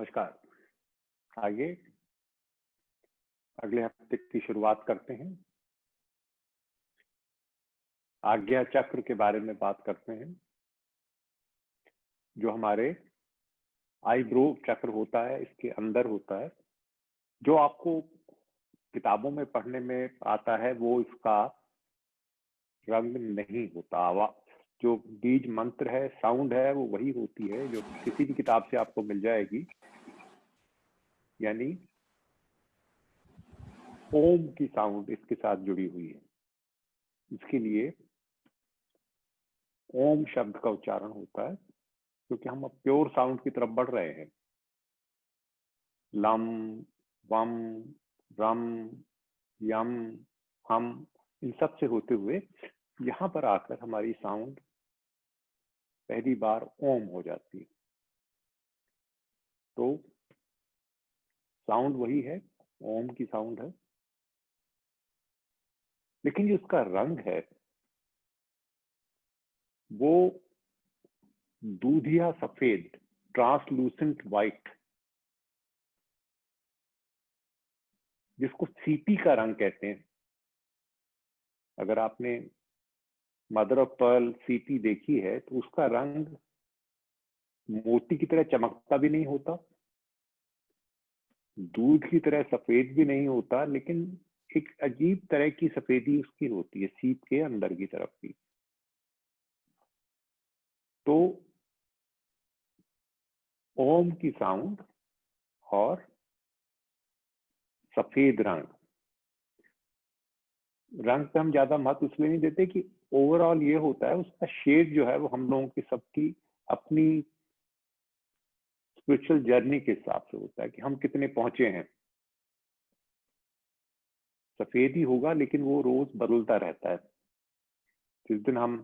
नमस्कार। आगे अगले हफ्ते की शुरुआत करते हैं। आज्ञा चक्र के बारे में बात करते हैं, जो हमारे आईब्रो चक्र होता है, इसके अंदर होता है। जो आपको किताबों में पढ़ने में आता है वो इसका रंग नहीं होता। आवाज जो बीज मंत्र है, साउंड है, वो वही होती है जो किसी भी किताब से आपको मिल जाएगी, यानी ओम की साउंड इसके साथ जुड़ी हुई है। इसके लिए ओम शब्द का उच्चारण होता है, क्योंकि हम अब प्योर साउंड की तरफ बढ़ रहे हैं। लम, वम, रम, यम, हम, इन सब से होते हुए यहाँ पर आकर हमारी साउंड पहली बार ओम हो जाती है। तो साउंड वही है, ओम की साउंड है, लेकिन जो उसका रंग है वो दूधिया सफेद, ट्रांसलूसेंट वाइट, जिसको सीपी का रंग कहते हैं। अगर आपने मदर ऑफ पर्ल सीपी देखी है तो उसका रंग मोती की तरह चमकता भी नहीं होता, दूध की तरह सफेद भी नहीं होता, लेकिन एक अजीब तरह की सफेदी उसकी होती है, सीप के अंदर की तरफ की। तो ओम की साउंड और सफेद रंग पे हम ज्यादा महत्व इसलिए नहीं देते कि ओवरऑल ये होता है, उसका शेड जो है वो हम लोगों की सबकी अपनी स्पिरिचुअल जर्नी के हिसाब से होता है कि हम कितने पहुंचे हैं। सफेद ही होगा, लेकिन वो रोज बदलता रहता है। जिस दिन हम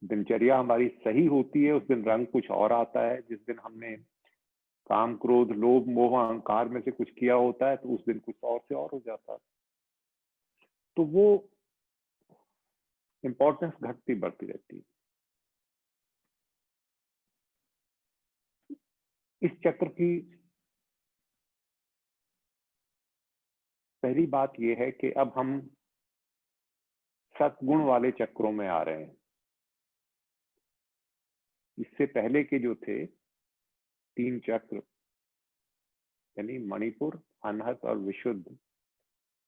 दिनचर्या हमारी सही होती है उस दिन रंग कुछ और आता है। जिस दिन हमने काम, क्रोध, लोभ, मोह, अहंकार में से कुछ किया होता है तो उस दिन कुछ और से और हो जाता है। तो वो इंपॉर्टेंस घटती बढ़ती रहती है। इस चक्र की पहली बात यह है कि अब हम सत्गुण वाले चक्रों में आ रहे हैं। इससे पहले के जो थे 3 चक्र, यानी मणिपुर, अनहत और विशुद्ध,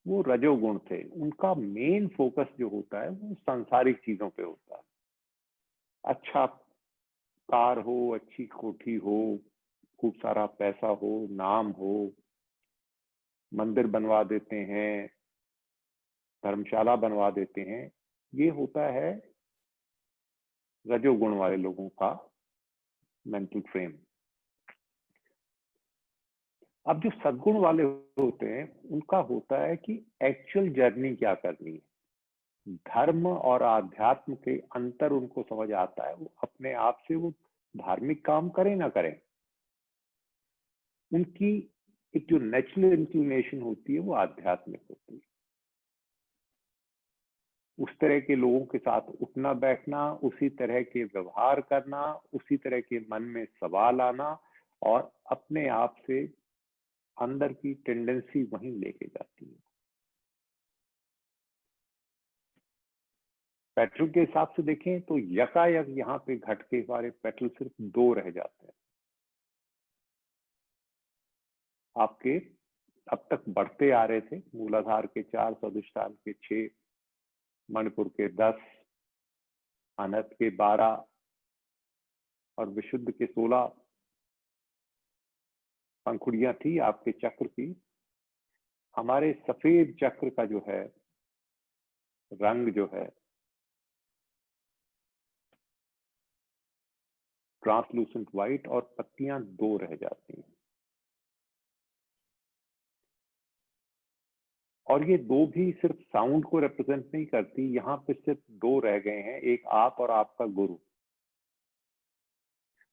वो रजोगुण थे। उनका मेन फोकस जो होता है वो सांसारिक चीजों पे होता है। अच्छा कार हो, अच्छी कोठी हो, खूब सारा पैसा हो, नाम हो, मंदिर बनवा देते हैं, धर्मशाला बनवा देते हैं, ये होता है रजोगुण वाले लोगों का मेंटल फ्रेम। अब जो सद्गुण वाले होते हैं उनका होता है कि एक्चुअल जर्नी क्या करनी है, धर्म और आध्यात्म के अंतर उनको समझ आता है। वो अपने आप से वो धार्मिक काम करें ना करें, उनकी एक जो नेचुरल इंक्लिनेशन होती है वो आध्यात्मिक होती है। उस तरह के लोगों के साथ उठना बैठना, उसी तरह के व्यवहार करना, उसी तरह के मन में सवाल आना, और अपने आप से अंदर की टेंडेंसी वहीं लेके जाती है। पेट्रोल के हिसाब से देखें तो यकायक यहाँ पे घट के हमारे पेट्रोल सिर्फ 2 रह जाते हैं। आपके अब तक बढ़ते आ रहे थे, मूलाधार के 4, स्वादिष्ठान के 6, मणिपुर के 10, अनहत के 12 और विशुद्ध के 16 पंखुड़ियां थी आपके चक्र की। हमारे सफेद चक्र का जो है रंग जो है ट्रांसलूसेंट व्हाइट, और पत्तियां 2 रह जाती हैं। और ये 2 भी सिर्फ साउंड को रिप्रेजेंट नहीं करती, यहाँ पे सिर्फ 2 रह गए हैं, एक आप और आपका गुरु।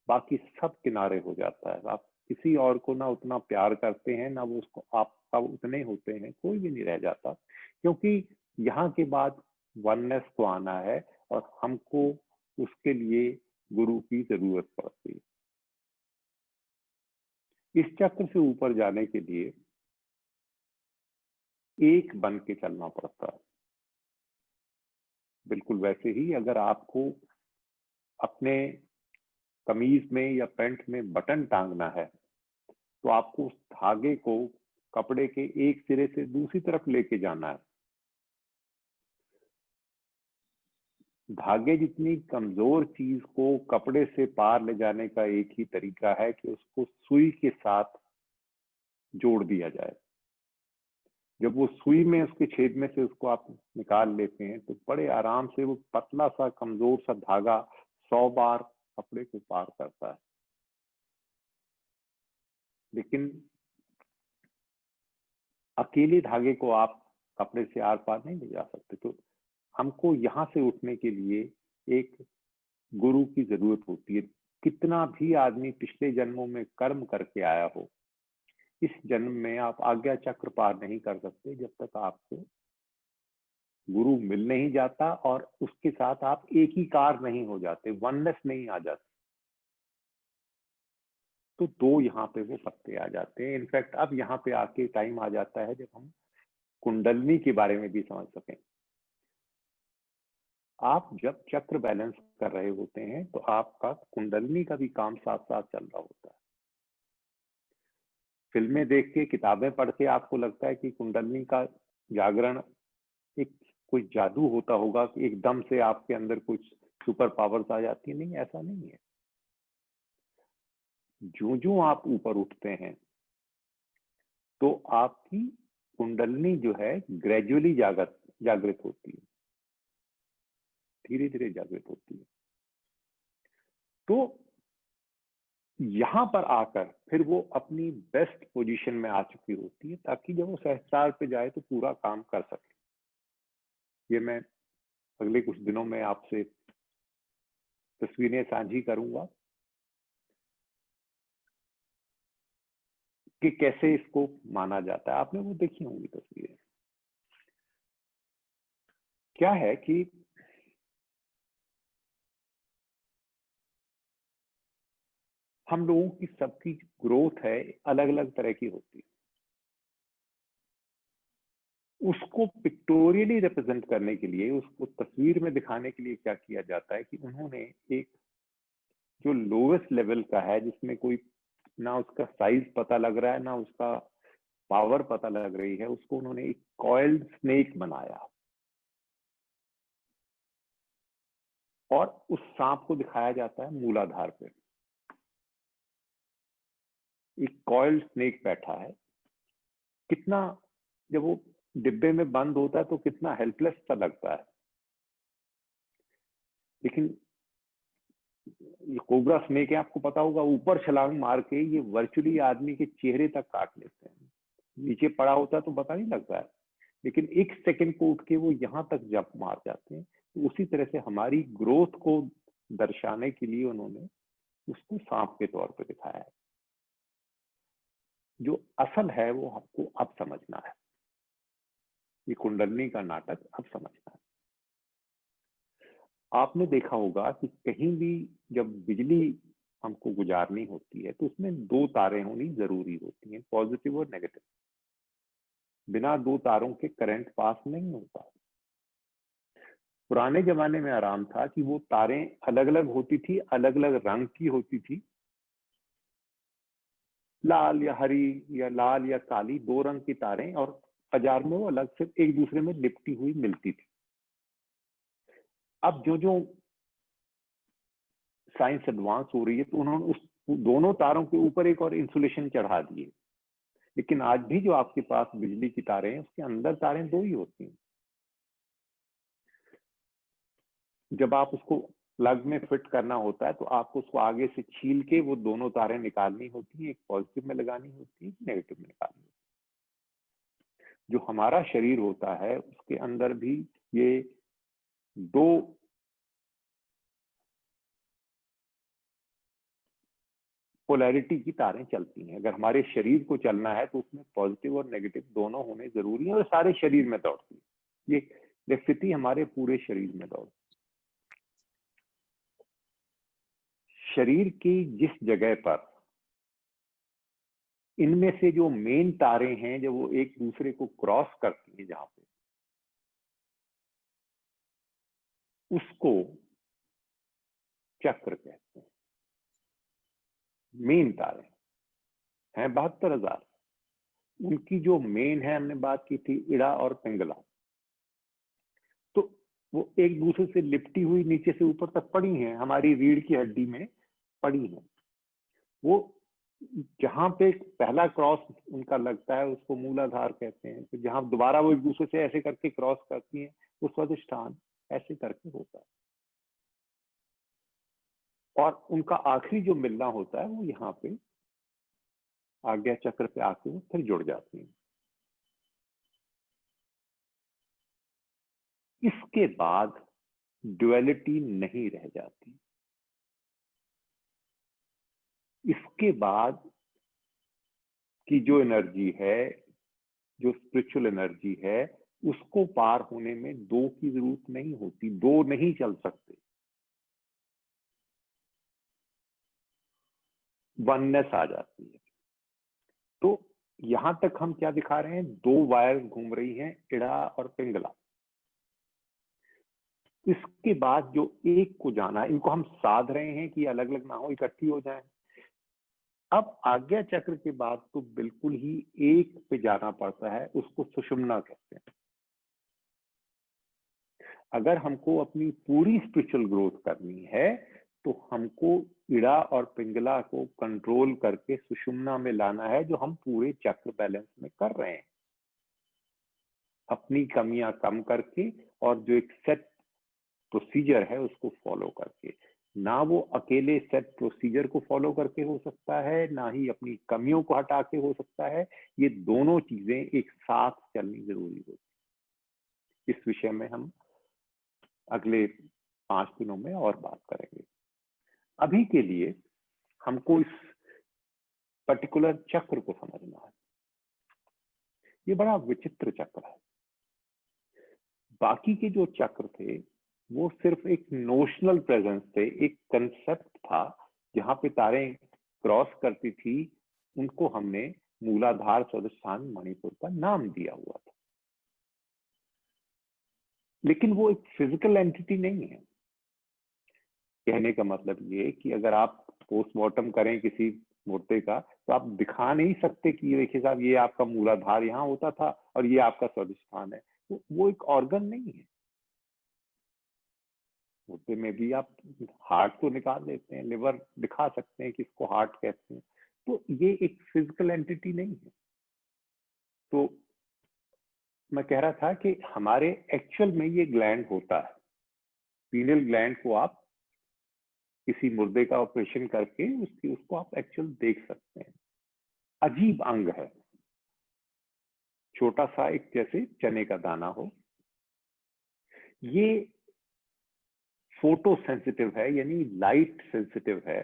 बाकी सब किनारे हो जाता है। आप किसी और को ना उतना प्यार करते हैं, ना वो उसको आप उतने होते हैं, कोई भी नहीं रह जाता, क्योंकि यहाँ के बाद वननेस को आना है और हमको उसके लिए गुरु की जरूरत पड़ती है। इस चक्र से ऊपर जाने के लिए एक बन के चलना पड़ता है। बिल्कुल वैसे ही अगर आपको अपने कमीज में या पैंट में बटन टांगना है तो आपको उस धागे को कपड़े के एक सिरे से दूसरी तरफ लेके जाना है। धागे जितनी कमजोर चीज को कपड़े से पार ले जाने का एक ही तरीका है कि उसको सुई के साथ जोड़ दिया जाए। जब वो सुई में उसके छेद में से उसको आप निकाल लेते हैं तो बड़े आराम से वो पतला सा कमजोर सा धागा 100 बार कपड़े को पार करता है। लेकिन अकेले धागे को आप कपड़े से आर पार नहीं ले जा सकते। तो हमको यहाँ से उठने के लिए एक गुरु की जरूरत होती है। कितना भी आदमी पिछले जन्मों में कर्म करके आया हो, इस जन्म में आप आज्ञा चक्र पार नहीं कर सकते जब तक आपको गुरु मिल नहीं जाता और उसके साथ आप एक ही कार नहीं हो जाते, वननेस नहीं आ जाती। तो दो यहाँ पे वो पत्ते आ जाते हैं। इनफैक्ट अब यहाँ पे आके टाइम आ जाता है जब हम कुंडलनी के बारे में भी समझ सकें। आप जब चक्र बैलेंस कर रहे होते हैं तो आपका कुंडलनी का भी काम साथ साथ चल रहा होता है। फिल्में देख के, किताबें पढ़ के आपको लगता है कि कुंडलनी का जागरण एक कोई जादू होता होगा कि एकदम से आपके अंदर कुछ सुपर पावर्स आ जाती है। नहीं, ऐसा नहीं है। जो जो आप ऊपर उठते हैं तो आपकी कुंडलनी जो है ग्रेजुअली जागृत होती है, धीरे धीरे जागृत होती है। तो यहां पर आकर फिर वो अपनी बेस्ट पोजीशन में आ चुकी होती है ताकि जब वो सहस्त्रार पे जाए तो पूरा काम कर सके। ये मैं अगले कुछ दिनों में आपसे तस्वीरें साझी करूंगा कि कैसे इसको माना जाता है। आपने वो देखी होंगी तस्वीरें। क्या है कि हम लोगों की सबकी ग्रोथ है अलग अलग तरह की होती है। उसको पिक्टोरियली रिप्रेजेंट करने के लिए, उसको तस्वीर में दिखाने के लिए क्या किया जाता है कि उन्होंने एक जो लोवेस्ट लेवल का है, जिसमें कोई ना उसका साइज पता लग रहा है ना उसका पावर पता लग रही है, उसको उन्होंने एक कॉइल्ड स्नेक बनाया और उस सांप को दिखाया जाता है मूलाधार पे। एक कॉइल्ड स्नेक बैठा है। कितना, जब वो डिब्बे में बंद होता है तो कितना हेल्पलेस सा लगता है। लेकिन ये कोबरा स्नेक है, आपको पता होगा, ऊपर छलांग मार के ये वर्चुअली आदमी के चेहरे तक काट लेते हैं। नीचे पड़ा होता है तो पता नहीं लगता है, लेकिन एक सेकंड को उठ के वो यहां तक जंप मार जाते हैं। तो उसी तरह से हमारी ग्रोथ को दर्शाने के लिए उन्होंने उसको सांप के तौर पे दिखाया है। जो असल है वो आपको अब समझना है। ये कुंडलनी का नाटक अब समझना है। आपने देखा होगा कि कहीं भी जब बिजली हमको गुजारनी होती है तो उसमें दो तारें होनी जरूरी होती हैं, पॉजिटिव और नेगेटिव। बिना दो तारों के करंट पास नहीं होता। पुराने जमाने में आराम था कि वो तारें अलग अलग होती थी, अलग अलग रंग की होती थी, लाल या हरी या लाल या काली, दो रंग की तारें, और बाजार में वो अलग से एक दूसरे में लिपटी हुई मिलती थी। अब जो जो साइंस एडवांस हो रही है तो उन्होंने उस दोनों तारों के ऊपर एक और इंसुलेशन चढ़ा दिए। लेकिन आज भी जो आपके पास बिजली की तारें हैं उसके अंदर तारें दो ही होती हैं। जब आप उसको प्लग में फिट करना होता है तो आपको उसको आगे से छील के वो दोनों तारें निकालनी होती है, एक पॉजिटिव में लगानी होती है, नेगेटिव में निकालनी होती है। जो हमारा शरीर होता है उसके अंदर भी ये दो पोलैरिटी की तारें चलती हैं। अगर हमारे शरीर को चलना है तो उसमें पॉजिटिव और नेगेटिव दोनों होने जरूरी है, और सारे शरीर में दौड़ती है। ये इलेक्ट्रिसिटी हमारे पूरे शरीर में दौड़ती है। शरीर की जिस जगह पर इनमें से जो मेन तारे हैं जब वो एक दूसरे को क्रॉस करती हैं जहां पे, उसको चक्र कहते हैं। मेन तारे हैं 72,000। उनकी जो मेन है, हमने बात की थी इड़ा और पिंगला, तो वो एक दूसरे से लिपटी हुई नीचे से ऊपर तक पड़ी हैं, हमारी रीढ़ की हड्डी में पड़ी हैं। वो जहां पे पहला क्रॉस उनका लगता है उसको मूलाधार कहते हैं, तो जहां दोबारा वो एक दूसरे से ऐसे करके क्रॉस करती हैं वो स्वादिष्ठान ऐसे करके होता है, और उनका आखिरी जो मिलना होता है वो यहाँ पे आज्ञा चक्र पे आके वो फिर जुड़ जाती हैं। इसके बाद ड्युअलिटी नहीं रह जाती। इसके बाद की जो एनर्जी है, जो स्पिरिचुअल एनर्जी है, उसको पार होने में दो की जरूरत नहीं होती, दो नहीं चल सकते, वननेस आ जाती है। तो यहां तक हम क्या दिखा रहे हैं, दो वायर घूम रही हैं, इड़ा और पिंगला। इसके बाद जो एक को जाना है, इनको हम साध रहे हैं कि अलग अलग ना हो, इकट्ठी हो जाए। अब आज्ञा चक्र के बाद तो बिल्कुल ही एक पे जाना पड़ता है, उसको सुषुम्ना कहते हैं। अगर हमको अपनी पूरी स्पिरिचुअल ग्रोथ करनी है तो हमको इड़ा और पिंगला को कंट्रोल करके सुषुम्ना में लाना है, जो हम पूरे चक्र बैलेंस में कर रहे हैं, अपनी कमियां कम करके, और जो एक सेट प्रोसीजर है उसको फॉलो करके। ना वो अकेले सेट प्रोसीजर को फॉलो करके हो सकता है, ना ही अपनी कमियों को हटा के हो सकता है। ये दोनों चीजें एक साथ चलनी जरूरी होती। इस विषय में हम अगले 5 दिनों में और बात करेंगे। अभी के लिए हमको इस पर्टिकुलर चक्र को समझना है। ये बड़ा विचित्र चक्र है। बाकी के जो चक्र थे वो सिर्फ एक नोशनल प्रेजेंस थे, एक कंसेप्ट था जहां पे तारें क्रॉस करती थी, उनको हमने मूलाधार, स्वादिष्ठान, मणिपुर का नाम दिया हुआ था। लेकिन वो एक फिजिकल एंटिटी नहीं है। कहने का मतलब ये कि अगर आप पोस्टमार्टम करें किसी मुर्दे का, तो आप दिखा नहीं सकते कि देखिए साहब ये आपका मूलाधार यहाँ होता था और ये आपका स्वादिष्ठान है। तो वो एक ऑर्गन नहीं है। मुर्दे में भी आप हार्ट तो निकाल देते हैं, लिवर दिखा सकते हैं कि इसको हार्ट कहते हैं, तो ये एक फिजिकल एंटिटी नहीं है। तो मैं कह रहा था कि हमारे एक्चुअल में ये ग्लैंड होता है। पीनियल ग्लैंड को आप किसी मुर्दे का ऑपरेशन करके उसको आप एक्चुअल देख सकते हैं। अजीब अंग है, छोटा सा, एक जैसे चने का दाना हो। ये फोटो सेंसिटिव है, यानी लाइट सेंसिटिव है।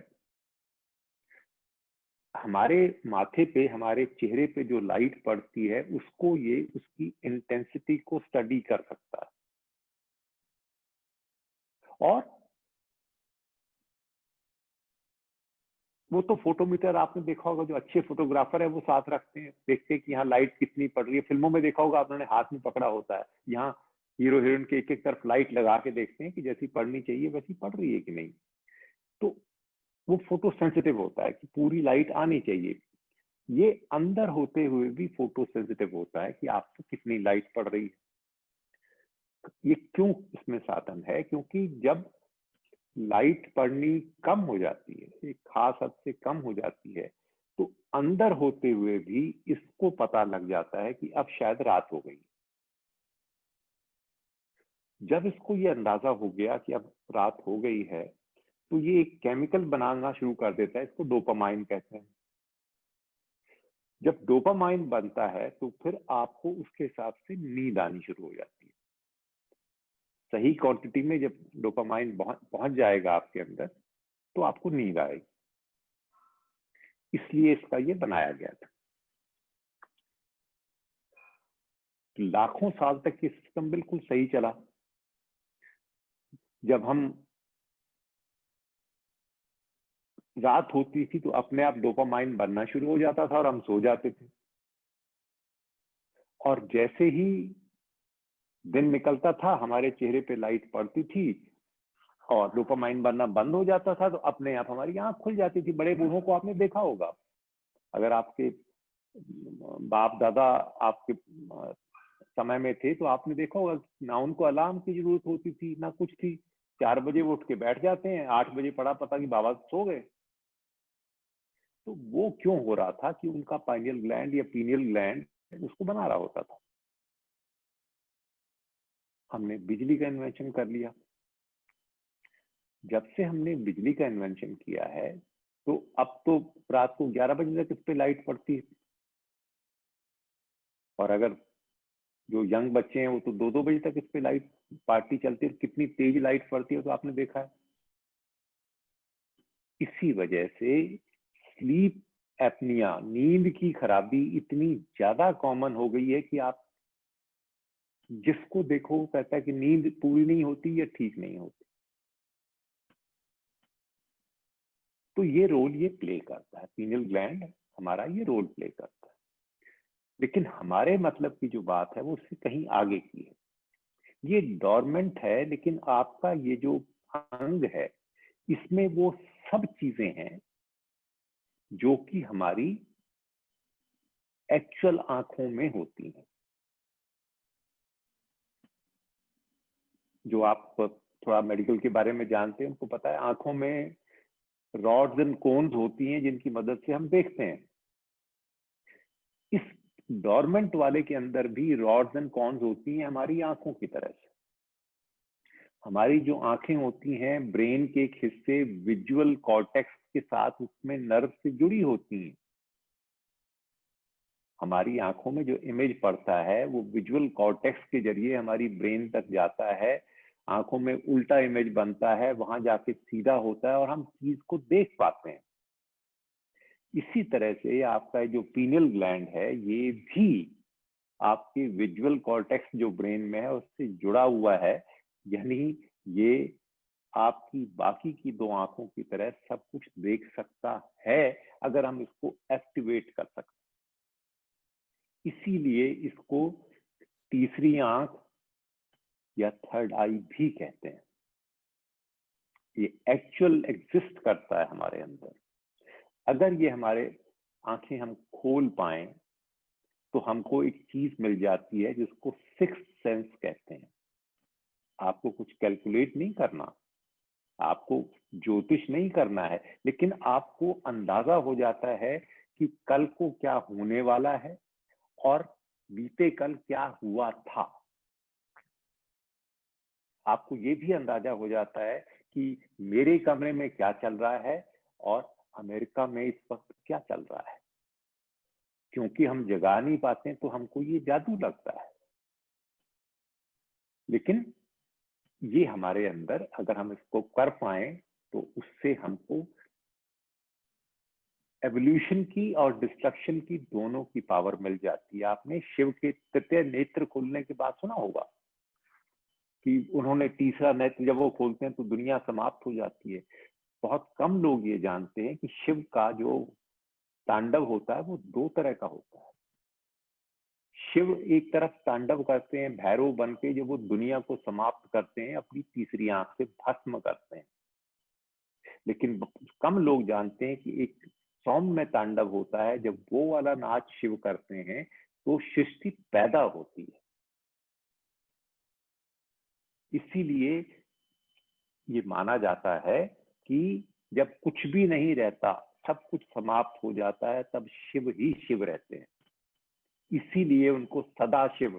हमारे माथे पे, हमारे चेहरे पे जो लाइट पड़ती है उसको ये उसकी इंटेंसिटी को स्टडी कर सकता है। और वो तो फोटोमीटर आपने देखा होगा, जो अच्छे फोटोग्राफर है वो साथ रखते हैं, देखते हैं कि यहाँ लाइट कितनी पड़ रही है। फिल्मों में देखा होगा आपने, हाथ में पकड़ा होता है, यहाँ हीरो हीरोइन के एक एक तरफ लाइट लगा के देखते हैं कि जैसी पड़नी चाहिए वैसी पड़ रही है कि नहीं। तो वो फोटो सेंसिटिव होता है कि पूरी लाइट आनी चाहिए। ये अंदर होते हुए भी फोटो सेंसिटिव होता है कि आपको कितनी लाइट पड़ रही है। ये क्यों इसमें साधन है? क्योंकि जब लाइट पड़नी कम हो जाती है, एक खास हद से कम हो जाती है, तो अंदर होते हुए भी इसको पता लग जाता है कि अब शायद रात हो गई। जब इसको ये अंदाजा हो गया कि अब रात हो गई है, तो ये एक केमिकल बनाना शुरू कर देता है, इसको डोपामाइन कहते हैं। जब डोपामाइन बनता है तो फिर आपको उसके हिसाब से नींद आनी शुरू हो जाती है। सही क्वांटिटी में जब डोपामाइन पहुंच जाएगा आपके अंदर, तो आपको नींद आएगी। इसलिए इसका ये बनाया गया था। लाखों साल तक ये सिस्टम बिल्कुल सही चला। जब हम रात होती थी तो अपने आप डोपामाइन बनना शुरू हो जाता था और हम सो जाते थे। और जैसे ही दिन निकलता था हमारे चेहरे पे लाइट पड़ती थी और डोपामाइन बनना बंद हो जाता था, तो अपने आप हमारी आंख खुल जाती थी। बड़े बूढ़ों को आपने देखा होगा, अगर आपके बाप दादा आपके समय में थे तो आपने देखा होगा ना उनको अलार्म की जरूरत होती थी ना कुछ थी। 4 बजे वो उठ के बैठ जाते हैं, 8 बजे पड़ा पता कि बाबा सो गए। तो वो क्यों हो रहा था कि उनका पाइनियल ग्लैंड या पीनियल ग्लैंड उसको बना रहा होता था। हमने बिजली का इन्वेंशन कर लिया। जब से हमने बिजली का इन्वेंशन किया है तो अब तो रात को 11 बजे तक इस पे लाइट पड़ती है, और अगर जो यंग बच्चे हैं वो तो 2-2 बजे तक इस पे लाइट पार्टी चलती है। कितनी तेज लाइट पड़ती है तो आपने देखा है। इसी वजह से स्लीप एपनिया, नींद की खराबी इतनी ज्यादा कॉमन हो गई है कि आप जिसको देखो वो कहता है कि नींद पूरी नहीं होती या ठीक नहीं होती। तो ये रोल ये प्ले करता है, पीनियल ग्लैंड हमारा ये रोल प्ले करता है। लेकिन हमारे मतलब की जो बात है वो उससे कहीं आगे की है। ये डोरमेंट है, लेकिन आपका ये जो अंग है इसमें वो सब चीजें हैं जो कि हमारी एक्चुअल आंखों में होती हैं। जो आप थोड़ा मेडिकल के बारे में जानते हैं उनको पता है, आंखों में रॉड्स एंड कोन्स होती हैं जिनकी मदद से हम देखते हैं। इस डोरमेंट वाले के अंदर भी रॉड्स एंड कॉन्स होती हैं हमारी आंखों की तरह से। हमारी जो आंखें होती हैं ब्रेन के एक हिस्से विजुअल कॉर्टेक्स के साथ उसमें नर्व से जुड़ी होती हैं। हमारी आंखों में जो इमेज पड़ता है वो विजुअल कॉर्टेक्स के जरिए हमारी ब्रेन तक जाता है। आंखों में उल्टा इमेज बनता है, वहां जाके सीधा होता है और हम चीज को देख पाते हैं। इसी तरह से आपका जो पीनियल ग्लैंड है ये भी आपके विजुअल कॉर्टेक्स जो ब्रेन में है उससे जुड़ा हुआ है। यानी ये आपकी बाकी की 2 आंखों की तरह सब कुछ देख सकता है अगर हम इसको एक्टिवेट कर सकते। इसीलिए इसको तीसरी आंख या थर्ड आई भी कहते हैं। ये एक्चुअल एग्जिस्ट करता है हमारे अंदर। अगर ये हमारे आंखें हम खोल पाए तो हमको एक चीज मिल जाती है जिसको सिक्स्थ सेंस कहते हैं। आपको कुछ कैलकुलेट नहीं करना, आपको ज्योतिष नहीं करना है, लेकिन आपको अंदाजा हो जाता है कि कल को क्या होने वाला है और बीते कल क्या हुआ था। आपको ये भी अंदाजा हो जाता है कि मेरे कमरे में क्या चल रहा है और अमेरिका में इस वक्त क्या चल रहा है। क्योंकि हम जगा नहीं पाते तो हमको ये जादू लगता है, लेकिन ये हमारे अंदर अगर हम इसको कर पाए तो उससे हमको एवोल्यूशन की और डिस्ट्रक्शन की दोनों की पावर मिल जाती है। आपने शिव के तृतीय नेत्र खोलने की बात सुना होगा कि उन्होंने तीसरा नेत्र जब वो खोलते हैं तो दुनिया समाप्त हो जाती है। बहुत कम लोग ये जानते हैं कि शिव का जो तांडव होता है वो 2 तरह का होता है। शिव एक तरफ तांडव करते हैं भैरव बन के, जब वो दुनिया को समाप्त करते हैं अपनी तीसरी आंख से भस्म करते हैं। लेकिन कम लोग जानते हैं कि एक सौम्य तांडव होता है, जब वो वाला नाच शिव करते हैं तो सृष्टि पैदा होती है। इसीलिए ये माना जाता है कि जब कुछ भी नहीं रहता, सब कुछ समाप्त हो जाता है, तब शिव ही शिव रहते हैं। इसीलिए उनको सदाशिव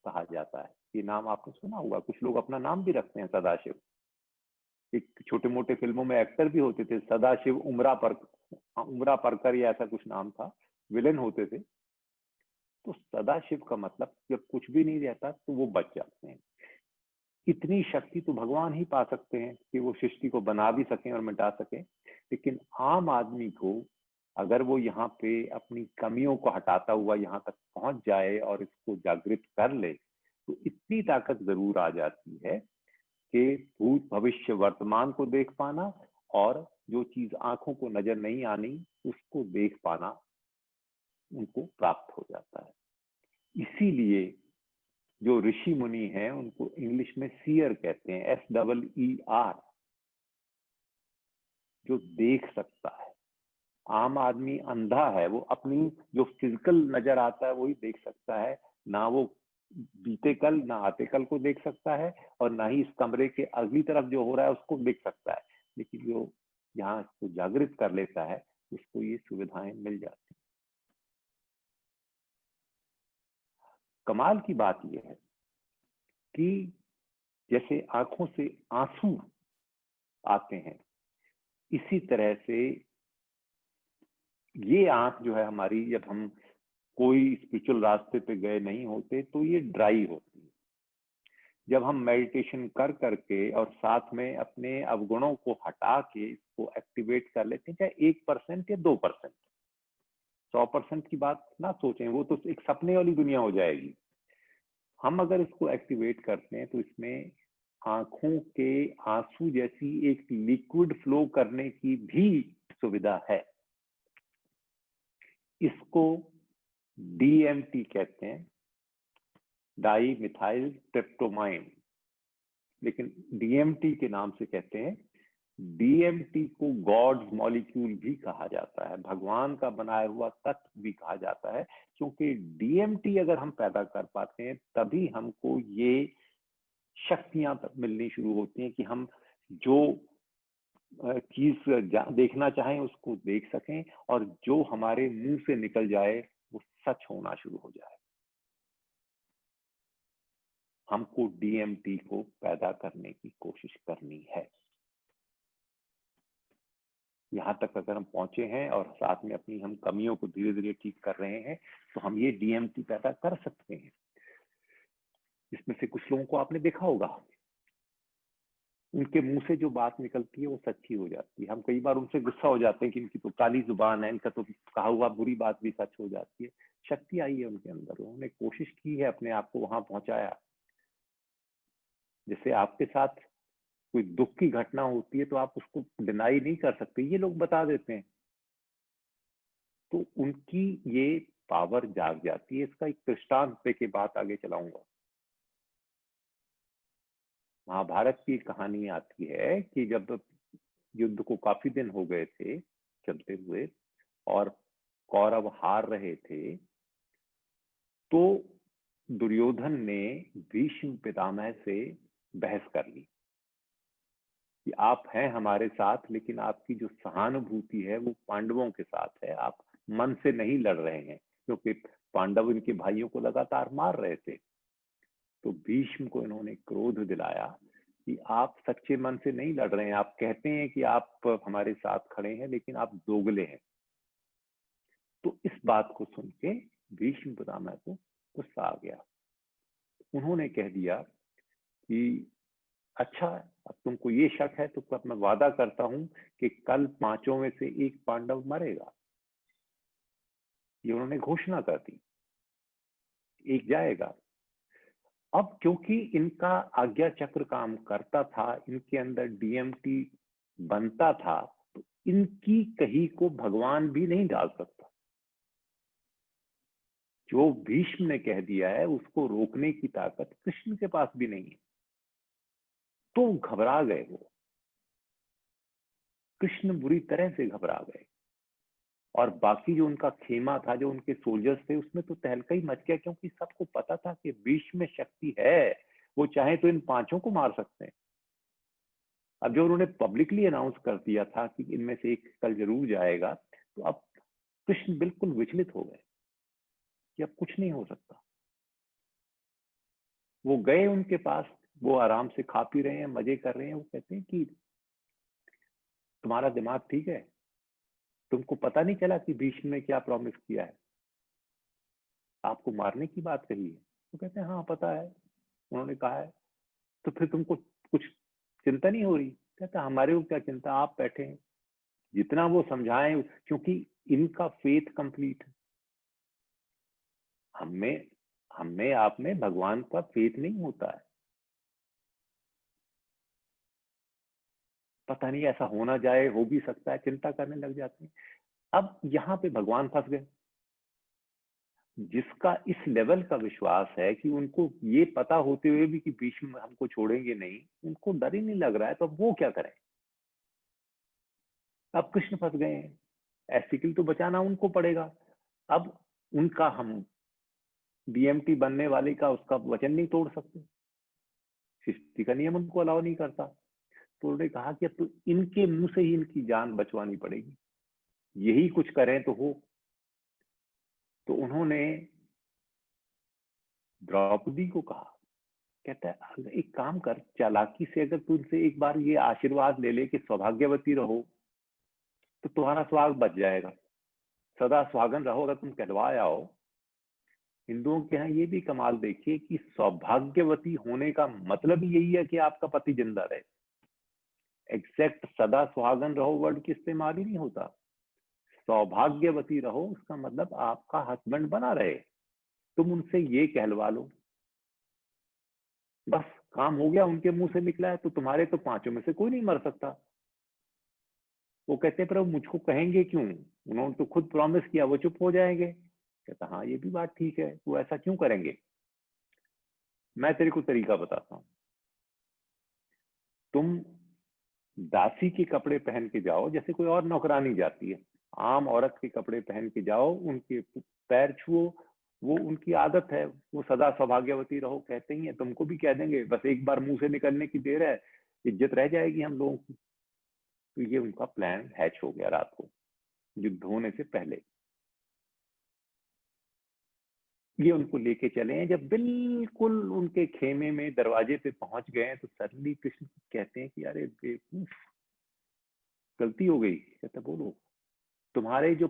कहा जाता है। ये नाम आपने सुना होगा, कुछ लोग अपना नाम भी रखते हैं सदाशिव। एक छोटे मोटे फिल्मों में एक्टर भी होते थे, सदाशिव उमरा परकर या ऐसा कुछ नाम था, विलेन होते थे। तो सदाशिव का मतलब जब कुछ भी नहीं रहता तो वो बच जाते हैं। इतनी शक्ति तो भगवान ही पा सकते हैं कि वो सृष्टि को बना भी सकें और मिटा सकें। लेकिन आम आदमी को अगर वो यहाँ पे अपनी कमियों को हटाता हुआ यहाँ तक पहुंच जाए और इसको जागृत कर ले तो इतनी ताकत जरूर आ जाती है कि भूत भविष्य वर्तमान को देख पाना और जो चीज आंखों को नजर नहीं आनी उसको देख पाना उनको प्राप्त हो जाता है। इसीलिए जो ऋषि मुनि हैं उनको इंग्लिश में सीयर कहते हैं, SEER, जो देख सकता है। आम आदमी अंधा है, वो अपनी जो फिजिकल नजर आता है वही देख सकता है, ना वो बीते कल ना आते कल को देख सकता है, और ना ही इस कमरे के अगली तरफ जो हो रहा है उसको देख सकता है। लेकिन जो यहाँ इसको जागृत कर लेता है उसको ये सुविधाएं मिल जाती। कमाल की बात यह है कि जैसे आंखों से आंसू आते हैं, इसी तरह से ये आंख जो है हमारी, जब हम कोई स्पिरिचुअल रास्ते पे गए नहीं होते तो ये ड्राई होती है। जब हम मेडिटेशन कर करके और साथ में अपने अवगुणों को हटा के इसको एक्टिवेट कर लेते हैं, चाहे 1% या 2%, 100% की बात ना सोचें, वो तो एक सपने वाली दुनिया हो जाएगी। हम अगर इसको एक्टिवेट करते हैं तो इसमें आंखों के आंसू जैसी एक लिक्विड फ्लो करने की भी सुविधा है। इसको DMT कहते हैं, डाई मिथाइल ट्रिप्टोमाइन, लेकिन DMT के नाम से कहते हैं। DMT को गॉड्स मॉलिक्यूल भी कहा जाता है, भगवान का बनाया हुआ तत्व भी कहा जाता है, क्योंकि DMT अगर हम पैदा कर पाते हैं तभी हमको ये शक्तियां मिलनी शुरू होती हैं कि हम जो चीज देखना चाहें उसको देख सकें, और जो हमारे मुंह से निकल जाए वो सच होना शुरू हो जाए। हमको DMT को पैदा करने की कोशिश करनी है। यहाँ तक अगर हम पहुंचे हैं और साथ में अपनी हम कमियों को धीरे धीरे ठीक कर रहे हैं तो हम ये DMT पैदा कर सकते हैं। इसमें से कुछ लोगों को आपने देखा होगा, उनके मुंह से जो बात निकलती है वो सच्ची हो जाती है। हम कई बार उनसे गुस्सा हो जाते हैं कि इनकी तो काली जुबान है, इनका तो कहा हुआ बुरी बात भी सच हो जाती है। शक्ति आई है उनके अंदर, उन्होंने कोशिश की है, अपने आप को वहां पहुंचाया। जैसे आपके साथ कोई दुख की घटना होती है तो आप उसको डिनाई नहीं कर सकते, ये लोग बता देते हैं, तो उनकी ये पावर जाग जाती है। इसका एक दृष्टांत पे के बात आगे चलाऊंगा। महाभारत की कहानी आती है कि जब युद्ध को काफी दिन हो गए थे चलते हुए और कौरव हार रहे थे, तो दुर्योधन ने भीष्म पितामह से बहस कर ली कि आप हैं हमारे साथ, लेकिन आपकी जो सहानुभूति है वो पांडवों के साथ है, आप मन से नहीं लड़ रहे हैं, क्योंकि पांडव इनके भाइयों को लगातार मार रहे थे। तो भीष्म को इन्होंने क्रोध दिलाया कि आप सच्चे मन से नहीं लड़ रहे हैं, आप कहते हैं कि आप हमारे साथ खड़े हैं लेकिन आप दोगले हैं। तो इस बात को सुन के भीष्म पितामह को गुस्सा आ गया। उन्होंने कह दिया कि अच्छा, अब तुमको ये शक है तो अब मैं वादा करता हूं कि कल पांचों में से एक पांडव मरेगा। ये उन्होंने घोषणा कर दी, एक जाएगा। अब क्योंकि इनका आज्ञा चक्र काम करता था, इनके अंदर DMT बनता था, तो इनकी कही को भगवान भी नहीं डाल सकता। जो भीष्म ने कह दिया है उसको रोकने की ताकत कृष्ण के पास भी नहीं है। तो घबरा गए वो, कृष्ण बुरी तरह से घबरा गए, और बाकी जो उनका खेमा था, जो उनके सोल्जर्स थे, उसमें तो तहलका ही मच गया, क्योंकि सबको पता था कि भीष्म में शक्ति है, वो चाहे तो इन पांचों को मार सकते हैं। अब जो उन्होंने पब्लिकली अनाउंस कर दिया था कि इनमें से एक कल जरूर जाएगा, तो अब कृष्ण बिल्कुल विचलित हो गए कि अब कुछ नहीं हो सकता। वो गए उनके पास, वो आराम से खा पी रहे हैं, मजे कर रहे हैं। वो कहते हैं कि तुम्हारा दिमाग ठीक है, तुमको पता नहीं चला कि भीष्म ने क्या प्रॉमिस किया है, आपको मारने की बात कही है। तो कहते हैं हाँ पता है, उन्होंने कहा है। तो फिर तुमको कुछ चिंता नहीं हो रही? कहता हमारे को क्या चिंता, आप बैठे हैं, जितना वो समझाएं, क्योंकि इनका फेथ कंप्लीट है। हमें हमें आप में भगवान का फेथ नहीं होता है। पता नहीं ऐसा हो ना जाए, हो भी सकता है, चिंता करने लग जाते हैं। अब यहाँ पे भगवान फंस गए। जिसका इस लेवल का विश्वास है कि उनको ये पता होते हुए भी कि भीष्म हमको छोड़ेंगे नहीं, उनको डर ही नहीं लग रहा है, तो अब वो क्या करें? अब कृष्ण फंस गए हैं, ऐसे के लिए तो बचाना उनको पड़ेगा। अब उनका हम बीएमटी बनने वाले का उसका वचन नहीं तोड़ सकते, सृष्टि का नियम उनको अलाउ नहीं करता। तो उन्होंने कहा कि अब तो इनके मुंह से ही इनकी जान बचवानी पड़ेगी, यही कुछ करें तो हो। तो उन्होंने द्रौपदी को कहा, कहता है अगर एक काम कर, चालाकी से अगर तू उनसे एक बार ये आशीर्वाद ले ले कि सौभाग्यवती रहो, तो तुम्हारा स्वाग बच जाएगा। सदा स्वागन रहो, अगर तुम कहलवा आओ। हिंदुओं के यहाँ ये भी कमाल देखिए कि सौभाग्यवती होने का मतलब ही यही है कि आपका पति जिंदा रहे। एग्जैक्ट सदा सुहागन रहो वर्ड की इस्तेमाल ही नहीं होता। सौभाग्यवती रहो उसका मतलब आपका हस्बैंड बना रहे। तुम उनसे ये कहलवा लो, बस काम हो गया। उनके मुंह से निकला है तो तुम्हारे तो पांचों में से कोई नहीं मर सकता। वो कहते हैं पर मुझको कहेंगे क्यों, उन्होंने तो खुद प्रॉमिस किया, वो चुप हो जाएंगे। कहता हाँ ये भी बात ठीक है, वो ऐसा क्यों करेंगे? मैं तेरे को तरीका बताता हूँ। तुम दासी के कपड़े पहन के जाओ, जैसे कोई और नौकरानी जाती है, आम औरत के कपड़े पहन के जाओ, उनके पैर छुओ, वो उनकी आदत है, वो सदा सौभाग्यवती रहो कहते ही है, तुमको भी कह देंगे, बस एक बार मुंह से निकलने की देर है, इज्जत रह जाएगी हम लोगों की। तो ये उनका प्लान हैच हो गया रात को, युद्ध होने से पहले। ये उनको लेके चले हैं, जब बिल्कुल उनके खेमे में दरवाजे पे पहुंच गए हैं, तो सडनली कृष्ण कहते हैं कि अरे बेवकूफ, गलती हो गई। कहता बोलो। तुम्हारे जो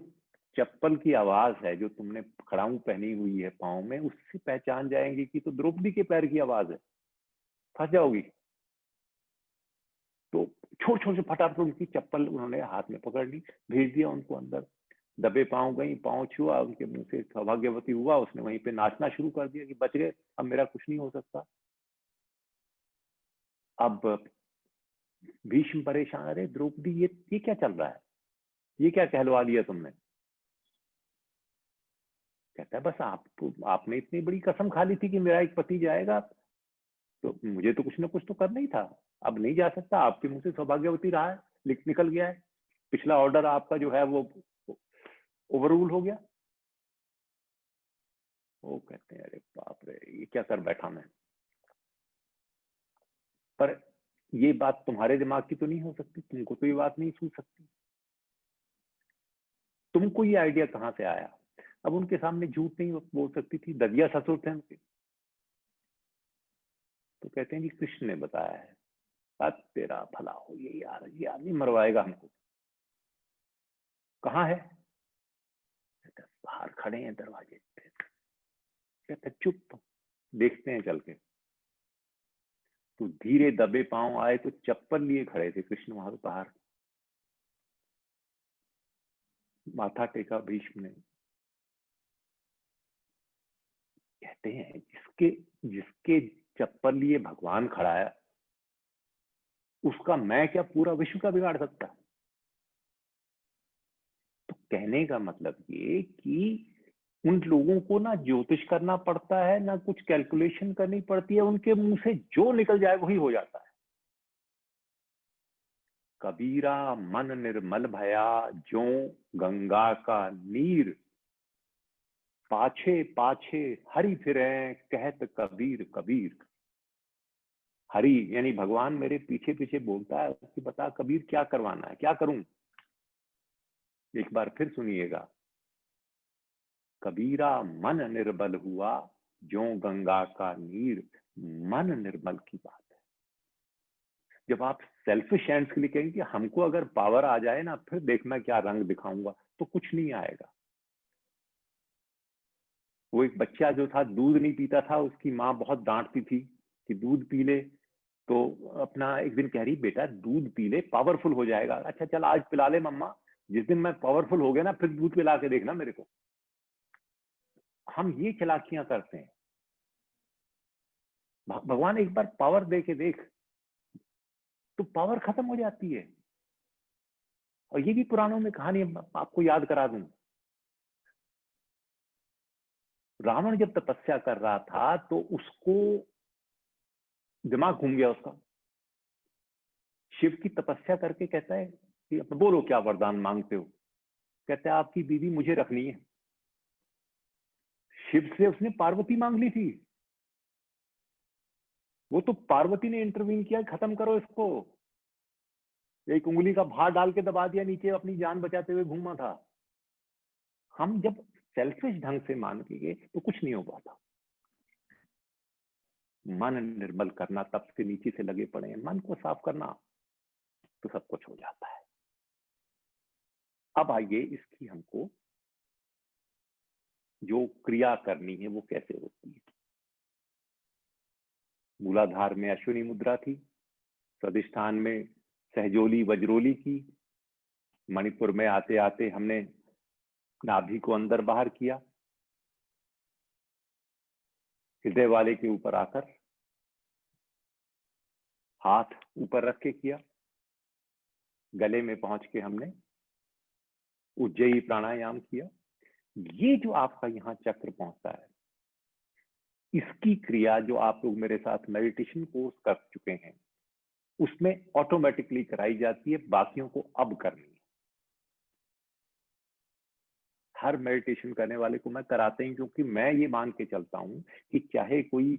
चप्पल की आवाज है, जो तुमने खड़ाऊ पहनी हुई है पाँव में, उससे पहचान जाएंगे कि तो द्रौपदी के पैर की आवाज है, फंस जाओगी। तो छोड़ छोड़ से फटाफट उनकी चप्पल उन्होंने हाथ में पकड़ ली, भेज दिया उनको अंदर। दबे पाँव गई, पाँव छुआ, उनके मुंह से सौभाग्यवती हुआ, उसने वहीं पे नाचना शुरू कर दिया कि बच गए, अब मेरा कुछ नहीं हो सकता। अब भीष्म परेशान, अरे द्रौपदी ये क्या चल रहा है, ये क्या कहलवा लिया तुमने? कहता है बस आपने इतनी बड़ी कसम खा ली थी कि मेरा एक पति जाएगा, तो मुझे तो कुछ ना कुछ तो करना ही था। अब नहीं जा सकता, आपके मुंह से सौभाग्यवती रहा है, निकल गया है, पिछला ऑर्डर आपका जो है वो ओवररूल हो गया। वो कहते हैं अरे बाप रे, ये क्या कर बैठा मैं। पर ये बात तुम्हारे दिमाग की तो नहीं हो सकती, तुमको तो ये बात नहीं सूझ सकती, तुमको ये आइडिया कहाँ से आया? अब उनके सामने झूठ नहीं बोल सकती थी, ददिया ससुर थे उनके। तो कहते हैं जी कृष्ण ने बताया है। बात तेरा भला हो, ये आदमी मरवाएगा हमको। कहाँ है? कहता है, बाहर खड़े हैं दरवाजे पे। कहता है, चुप, देखते हैं चल के। तो धीरे दबे पांव आए, तो चप्पल लिए खड़े थे कृष्ण वहां बाहर। माथा टेका भीष्म ने। कहते हैं जिसके जिसके चप्पल लिए भगवान खड़ा है, उसका मैं क्या पूरा विश्व का बिगाड़ सकता? तो कहने का मतलब ये कि उन लोगों को ना ज्योतिष करना पड़ता है, ना कुछ कैलकुलेशन करनी पड़ती है, उनके मुंह से जो निकल जाए वही हो जाता है। कबीरा मन निर्मल भया, ज्यों गंगा का नीर, पाछे पाछे हरि फिरे, कहत कबीर कबीर। हरि यानी भगवान मेरे पीछे पीछे बोलता है कि बता कबीर क्या करवाना है, क्या करूं? एक बार फिर सुनिएगा। कबीरा मन निर्बल हुआ, ज्यों गंगा का नीर। मन निर्मल की बात है। जब आप सेल्फिश एंड्स के लिए कहेंगे कि हमको अगर पावर आ जाए ना, फिर देखना क्या रंग दिखाऊंगा, तो कुछ नहीं आएगा। वो एक बच्चा जो था दूध नहीं पीता था, उसकी माँ बहुत डांटती थी कि दूध पी ले। तो अपना एक दिन कह रही बेटा दूध पी ले, पावरफुल हो जाएगा। अच्छा चल आज पिला ले मम्मा, जिस दिन मैं पावरफुल हो गया ना, फिर दूध पिला के देखना मेरे को। हम ये चालाकियां करते हैं। भगवान एक बार पावर दे के देख, तो पावर खत्म हो जाती है। और ये भी पुराणों में कहानी आपको याद करा दूं, रावण जब तपस्या कर रहा था तो उसको दिमाग घूम गया उसका। शिव की तपस्या करके कहता है कि बोलो क्या वरदान मांगते हो। कहता है आपकी बीवी मुझे रखनी है। शिव से उसने पार्वती मांग ली थी, वो तो पार्वती ने इंटरवीन किया, खत्म करो इसको। एक उंगली का भार डाल के दबा दिया नीचे, अपनी जान बचाते हुए घूमा था। हम जब सेल्फिश ढंग से मान के गए तो कुछ नहीं हो पाता। मन निर्मल करना, तब से नीचे से लगे पड़े हैं, मन को साफ करना, तो सब कुछ हो जाता है। अब आइए इसकी हमको जो क्रिया करनी है वो कैसे होती है। मूलाधार में अश्विनी मुद्रा थी, स्वादिष्ठान में सहजोली वज्रोली की, मणिपुर में आते आते हमने नाभि को अंदर बाहर किया, हृदय वाले के ऊपर आकर हाथ ऊपर रख के किया, गले में पहुंच के हमने उज्जयी प्राणायाम किया। ये जो आपका यहाँ चक्र पहुंचता है, इसकी क्रिया जो आप लोग मेरे साथ मेडिटेशन कोर्स कर चुके हैं उसमें ऑटोमेटिकली कराई जाती है, बाकियों को अब करनी है। हर मेडिटेशन करने वाले को मैं कराते ही, क्योंकि मैं ये मान के चलता हूं कि चाहे कोई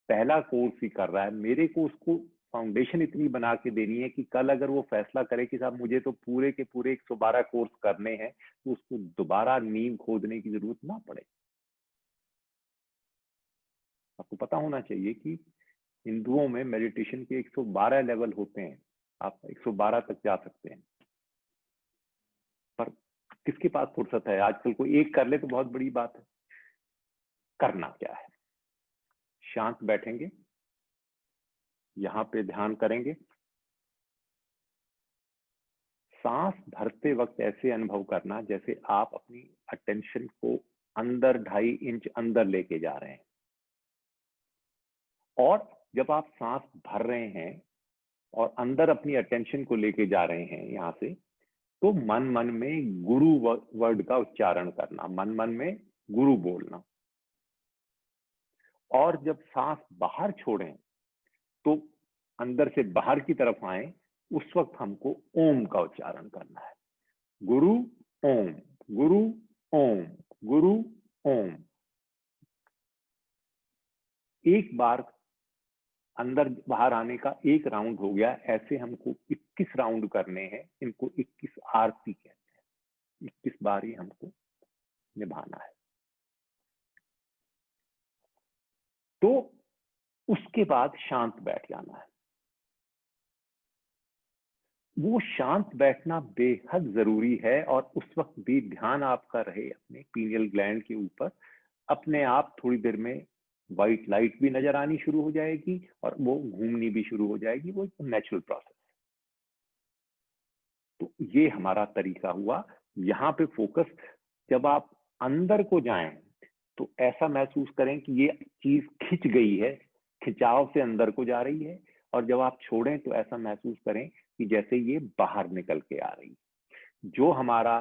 पहला कोर्स ही कर रहा है, मेरे को उसको फाउंडेशन इतनी बना के देनी है कि कल अगर वो फैसला करे कि साहब मुझे तो पूरे के पूरे 112 कोर्स करने हैं, तो उसको दोबारा नींव खोदने की जरूरत ना पड़े। आपको पता होना चाहिए कि हिंदुओं में मेडिटेशन के 112 लेवल होते हैं, आप 112 तक जा सकते हैं, पर किसके पास फुर्सत है आजकल? कोई एक कर ले तो बहुत बड़ी बात है। करना क्या है? शांत बैठेंगे, यहां पे ध्यान करेंगे, सांस भरते वक्त ऐसे अनुभव करना जैसे आप अपनी अटेंशन को अंदर 2.5 इंच अंदर लेके जा रहे हैं, और जब आप सांस भर रहे हैं और अंदर अपनी अटेंशन को लेके जा रहे हैं यहां से, तो मन मन में गुरु वर्ड का उच्चारण करना, मन मन में गुरु बोलना। और जब सांस बाहर छोड़ें तो अंदर से बाहर की तरफ आए, उस वक्त हमको ओम का उच्चारण करना है। गुरु ओम, गुरु ओम, गुरु ओम। एक बार अंदर बाहर आने का एक राउंड हो गया, ऐसे हमको 21 राउंड करने हैं। इनको 21 आरती कहते हैं। 21 बार ही हमको निभाना है। तो उसके बाद शांत बैठ जाना है। वो शांत बैठना बेहद जरूरी है, और उस वक्त भी ध्यान आपका रहे अपने पीनियल ग्लैंड के ऊपर। अपने आप थोड़ी देर में व्हाइट लाइट भी नजर आनी शुरू हो जाएगी और वो घूमनी भी शुरू हो जाएगी। वो एक नेचुरल प्रोसेस है। तो ये हमारा तरीका हुआ। यहाँ पे फोकस, जब आप अंदर को जाएं तो ऐसा महसूस करें कि ये चीज खिंच गई है, खिंचाव से अंदर को जा रही है, और जब आप छोड़ें तो ऐसा महसूस करें कि जैसे ये बाहर निकल के आ रही है। जो हमारा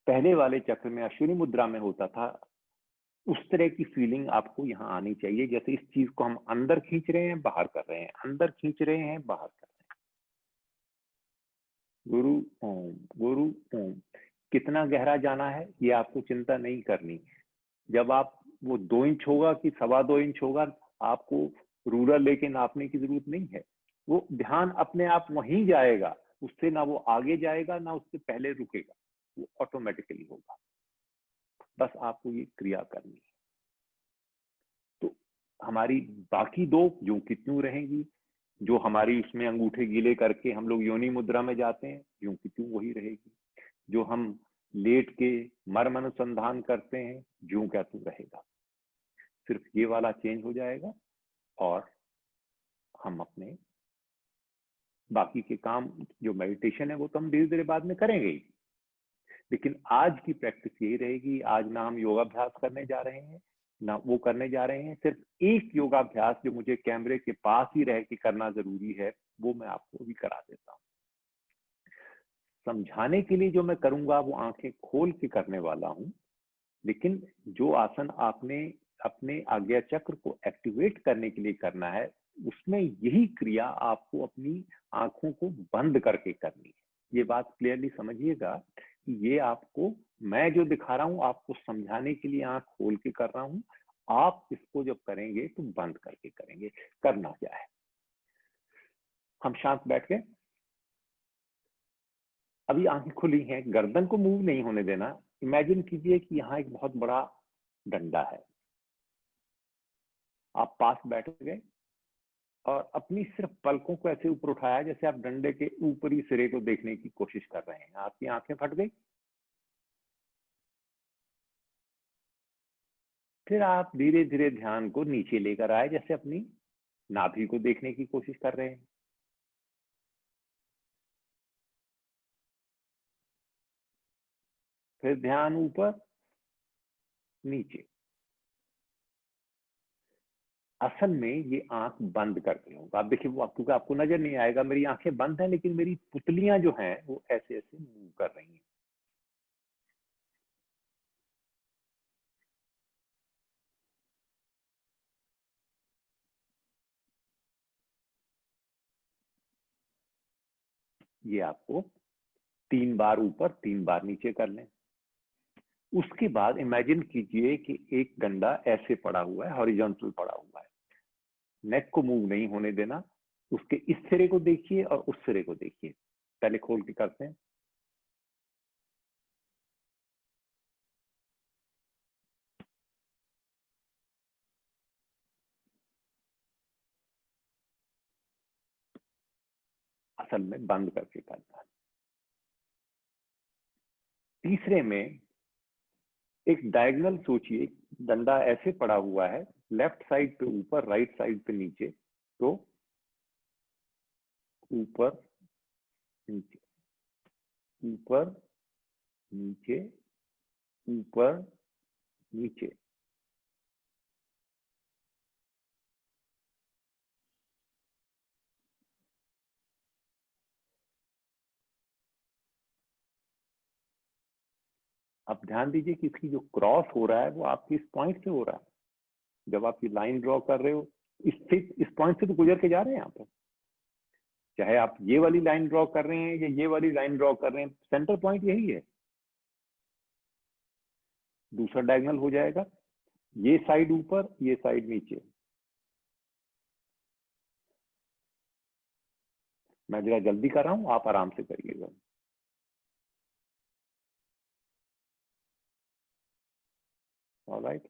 पहले वाले चक्र में अश्विनी मुद्रा में होता था, उस तरह की फीलिंग आपको यहाँ आनी चाहिए, जैसे इस चीज को हम अंदर खींच रहे हैं, बाहर कर रहे हैं, अंदर खींच रहे हैं, बाहर कर रहे हैं। गुरु ओम, गुरु ओम। कितना गहरा जाना है ये आपको चिंता नहीं करनी। जब आप, वो 2 इंच होगा कि 2.25 इंच होगा, आपको रूलर लेके नापने की जरूरत नहीं है। वो ध्यान अपने आप वहीं जाएगा, उससे ना वो आगे जाएगा ना उससे पहले रुकेगा, वो ऑटोमेटिकली होगा। बस आपको ये क्रिया करनी है। तो हमारी बाकी 2 जो कितनू रहेंगी, जो हमारी उसमें अंगूठे गीले करके हम लोग योनि मुद्रा में जाते हैं, जो कितू वही रहेगी। जो हम लेट के मर्म अनुसंधान करते हैं, जो क्या तू रहेगा। सिर्फ ये वाला चेंज हो जाएगा, और हम अपने बाकी के काम, जो मेडिटेशन है वो तो हम धीरे धीरे बाद में करेंगे ही। लेकिन आज की प्रैक्टिस यही रहेगी। आज ना हम योगाभ्यास करने जा रहे हैं, ना वो करने जा रहे हैं। सिर्फ एक योगाभ्यास जो मुझे कैमरे के पास ही रह के करना जरूरी है, वो मैं आपको भी करा देता हूँ। समझाने के लिए जो मैं करूंगा वो आंखें खोल के करने वाला हूँ, लेकिन जो आसन आपने अपने आज्ञा चक्र को एक्टिवेट करने के लिए करना है, उसमें यही क्रिया आपको अपनी आंखों को बंद करके करनी है। ये बात क्लियरली समझिएगा कि ये आपको, मैं जो दिखा रहा हूं आपको समझाने के लिए आंख खोल के कर रहा हूं। आप इसको जब करेंगे तो बंद करके करेंगे। करना क्या है, हम शांत बैठ गए, अभी आंखें खुली हैं, गर्दन को मूव नहीं होने देना। इमेजिन कीजिए कि यहाँ एक बहुत बड़ा डंडा है, आप पास बैठ गए और अपनी सिर्फ पलकों को ऐसे ऊपर उठाया जैसे आप डंडे के ऊपरी सिरे को देखने की कोशिश कर रहे हैं। आपकी आंखें फट गई। फिर आप धीरे धीरे ध्यान को नीचे लेकर आए, जैसे अपनी नाभि को देखने की कोशिश कर रहे हैं। फिर ध्यान ऊपर नीचे। असल में ये आंख बंद करके होगा। आप देखिए, वो क्योंकि आपको नजर नहीं आएगा, मेरी आंखें बंद हैं लेकिन मेरी पुतलियां जो हैं वो ऐसे ऐसे मूव कर रही हैं। ये आपको 3 बार ऊपर 3 बार नीचे कर लें। उसके बाद इमेजिन कीजिए कि एक डंडा ऐसे पड़ा हुआ है, हॉरिजॉन्टल पड़ा हुआ है, नेक को मूव नहीं होने देना। उसके इस सिरे को देखिए और उस सिरे को देखिए। पहले खोल के करते हैं। असल में बंद करके करना है। तीसरे में एक डायगोनल सोचिए, डंडा ऐसे पड़ा हुआ है, लेफ्ट साइड पे ऊपर, राइट साइड पे नीचे। तो ऊपर नीचे, ऊपर नीचे, ऊपर नीचे। अब ध्यान दीजिए कि इसकी जो क्रॉस हो रहा है वो आपकी इस पॉइंट से हो रहा है। जब आप ये लाइन ड्रॉ कर रहे हो, इस पॉइंट से तो गुजर के जा रहे हैं आप। चाहे आप ये वाली लाइन ड्रॉ कर रहे हैं या ये वाली लाइन ड्रॉ कर रहे हैं, सेंटर पॉइंट यही है। दूसरा डायगोनल हो जाएगा, ये साइड ऊपर, ये साइड नीचे। मैं जरा जल्दी कर रहा हूं, आप आराम से करिएगा। ऑलराइट।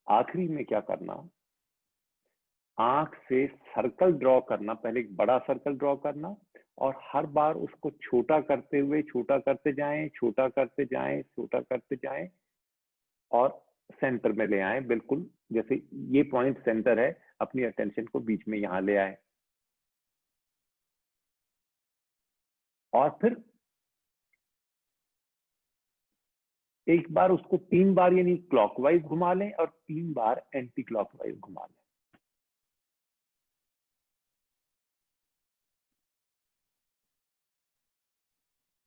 आखिरी में क्या करना, आंख से सर्कल ड्रॉ करना। पहले एक बड़ा सर्कल ड्रॉ करना और हर बार उसको छोटा करते हुए छोटा करते जाएं, छोटा करते जाएं, छोटा करते जाएं और सेंटर में ले आए। बिल्कुल जैसे ये पॉइंट सेंटर है, अपनी अटेंशन को बीच में यहां ले आए और फिर एक बार उसको 3 बार यानी क्लॉकवाइज घुमा लें और 3 बार एंटी क्लॉकवाइज घुमा लें।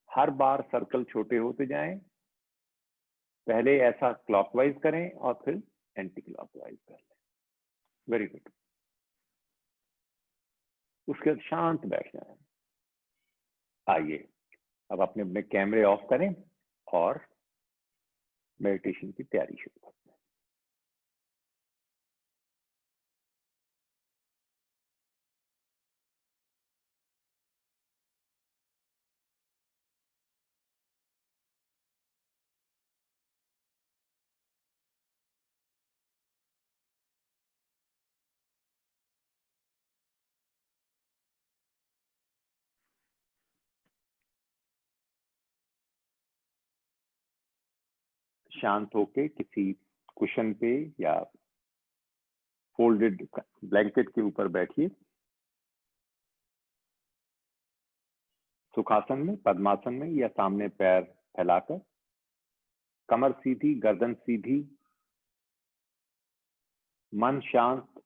हर बार सर्कल छोटे होते जाएं। पहले ऐसा क्लॉकवाइज करें और फिर एंटी क्लॉकवाइज कर लें। Very good. उसके बाद शांत बैठ जाएं। आइए अब अपने अपने कैमरे ऑफ करें और मेडिटेशन की तैयारी शुरू करें। शांत होके किसी कुशन पे या फोल्डेड ब्लैंकेट के ऊपर बैठिए। सुखासन में, पद्मासन में या सामने पैर फैलाकर। कमर सीधी, गर्दन सीधी, मन शांत,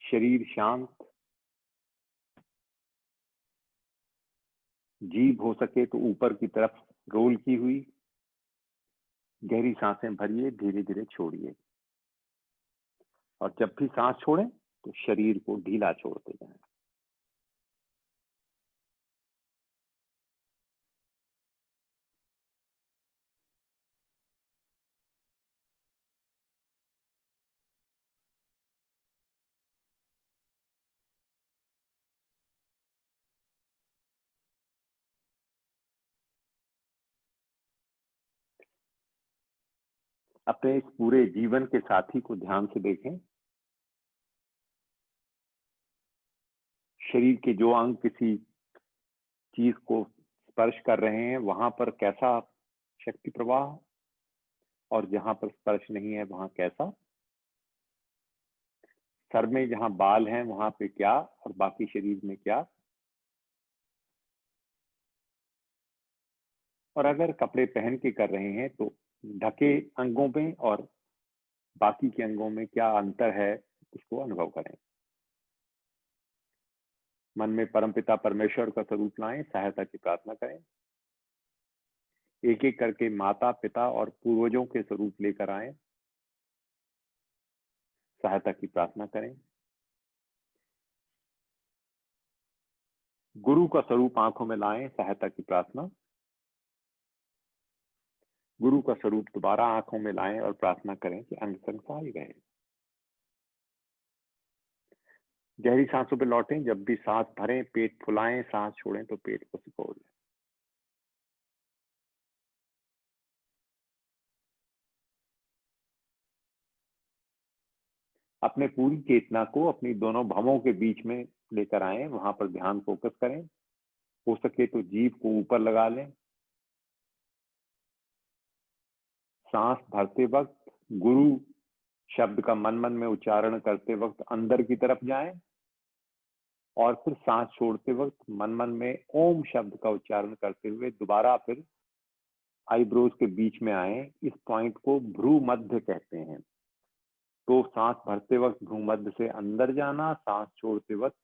शरीर शांत, जीभ हो सके तो ऊपर की तरफ रोल की हुई। गहरी सांसें भरिए, धीरे धीरे छोड़िए, और जब भी सांस छोड़ें तो शरीर को ढीला छोड़ते जाएं। अपने इस पूरे जीवन के साथी को ध्यान से देखें। शरीर के जो अंग किसी चीज को स्पर्श कर रहे हैं वहां पर कैसा शक्ति प्रवाह, और जहां पर स्पर्श नहीं है वहां कैसा। सर में जहां बाल हैं वहां पे क्या, और बाकी शरीर में क्या। और अगर कपड़े पहन के कर रहे हैं तो ढके अंगों में और बाकी के अंगों में क्या अंतर है, उसको अनुभव करें। मन में परमपिता परमेश्वर का स्वरूप लाएं, सहायता की प्रार्थना करें। एक एक करके माता पिता और पूर्वजों के स्वरूप लेकर आए, सहायता की प्रार्थना करें। गुरु का स्वरूप आंखों में लाएं, सहायता की प्रार्थना। गुरु का स्वरूप दोबारा आंखों में लाएं और प्रार्थना करें कि अंग संग सहाय रहे। गहरी सांसों पे लौटें, जब भी सांस भरें पेट फुलाएं, सांस छोड़ें तो पेट को सिकोड़ लें। अपने पूरी चेतना को अपनी दोनों भवों के बीच में लेकर आए, वहां पर ध्यान फोकस करें। हो सके तो जीभ को ऊपर लगा लें। सांस भरते वक्त गुरु शब्द का मन मन में उच्चारण करते वक्त अंदर की तरफ जाएं, और फिर सांस छोड़ते वक्त मन मन में ओम शब्द का उच्चारण करते हुए दोबारा फिर आईब्रोज के बीच में आए। इस पॉइंट को भ्रू मध्य कहते हैं। तो सांस भरते वक्त भ्रू मध्य से अंदर जाना, सांस छोड़ते वक्त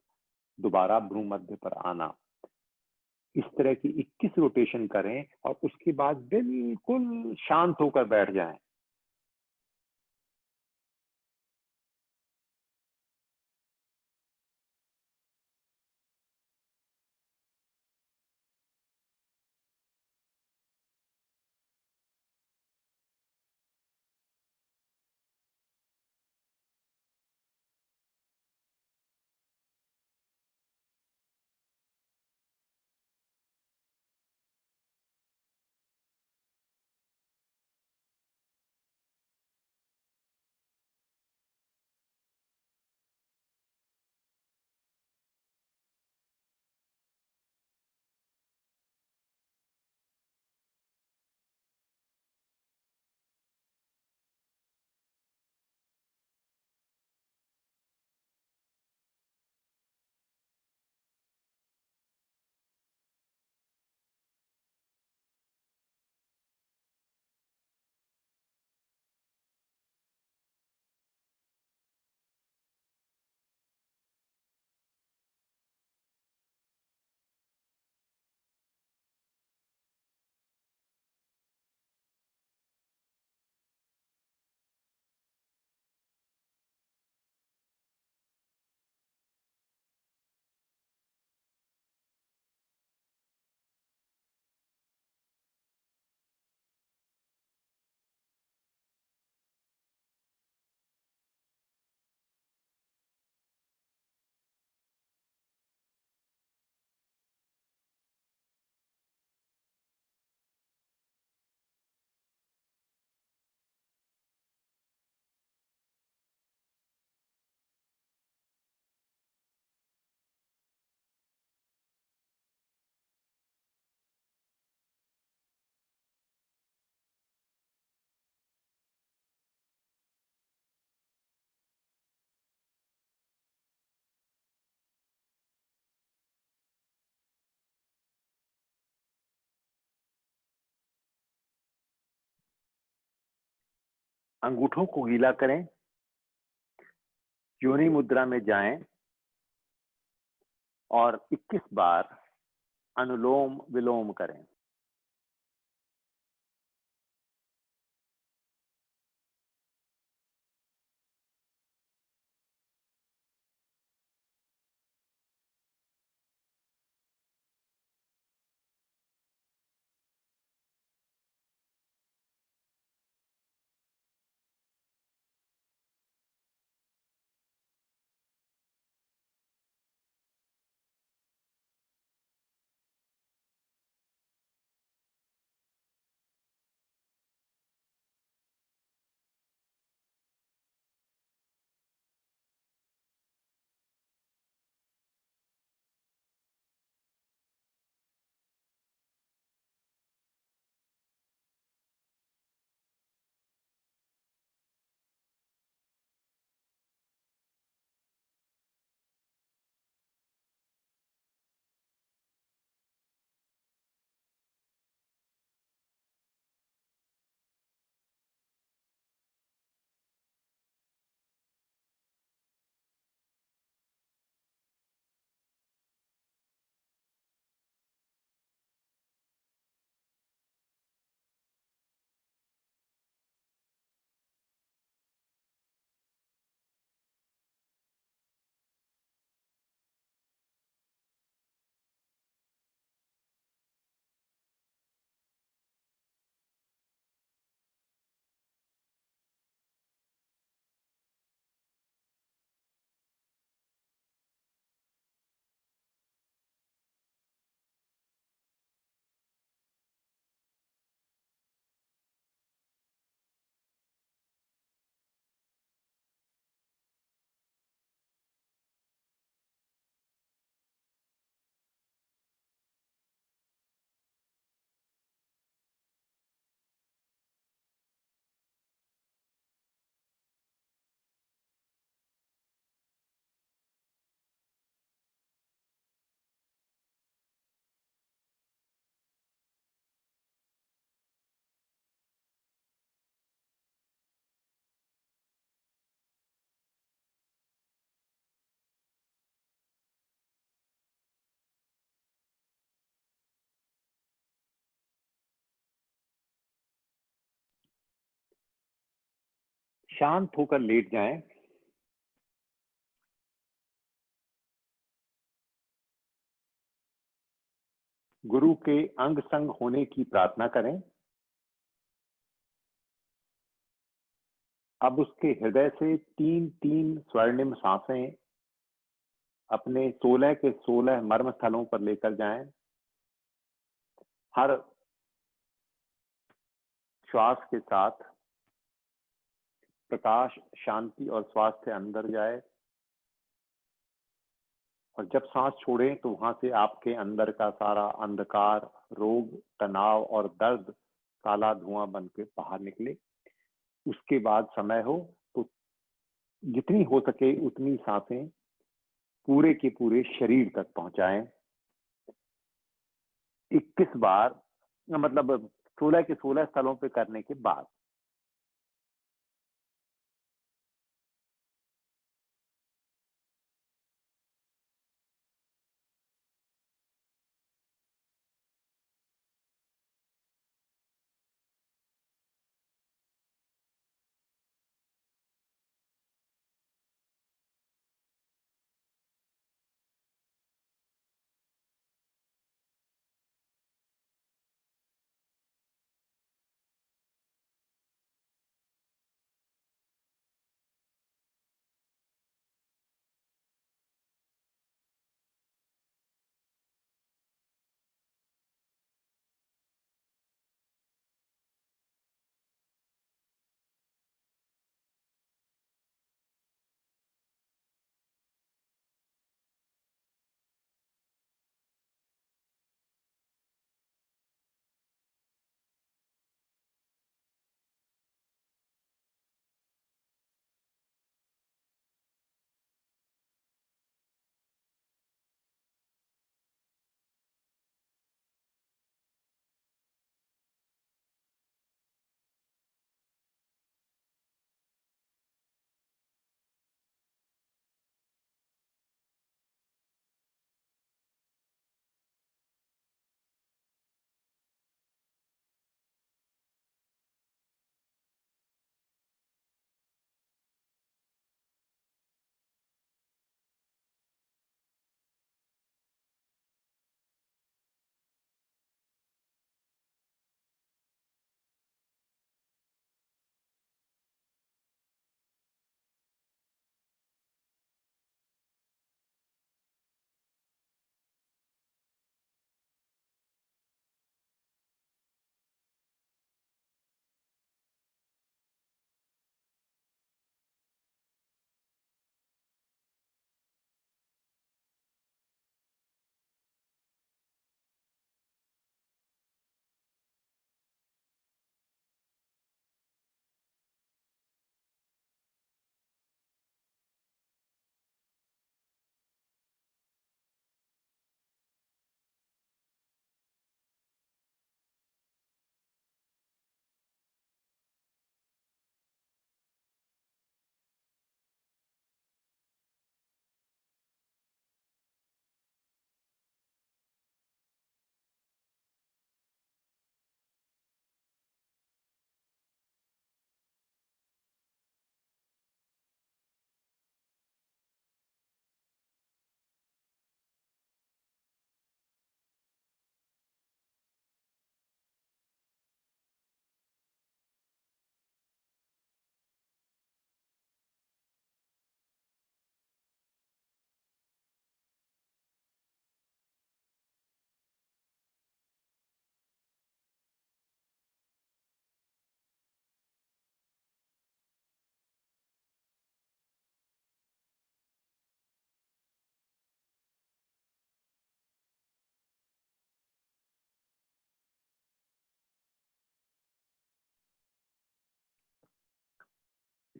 दोबारा भ्रू मध्य पर आना। इस तरह की 21 रोटेशन करें और उसके बाद बिल्कुल शांत होकर बैठ जाएं। अंगूठों को गीला करें, योनि मुद्रा में जाएं और 21 बार अनुलोम विलोम करें। शांत होकर लेट जाएं। गुरु के अंग संग होने की प्रार्थना करें। अब उसके हृदय से 3-3 स्वर्णिम सांसें अपने 16 के 16 मर्म स्थलों पर लेकर जाएं। हर श्वास के साथ प्रकाश, शांति और स्वास्थ्य अंदर जाए और जब सांस छोड़ें तो वहां से आपके अंदर का सारा अंधकार, रोग, तनाव और दर्द काला धुआं बन के बाहर निकले। उसके बाद समय हो तो जितनी हो सके उतनी सांसें पूरे के पूरे शरीर तक पहुंचाएं। 21 बार, मतलब 16 के 16 स्थलों पे करने के बाद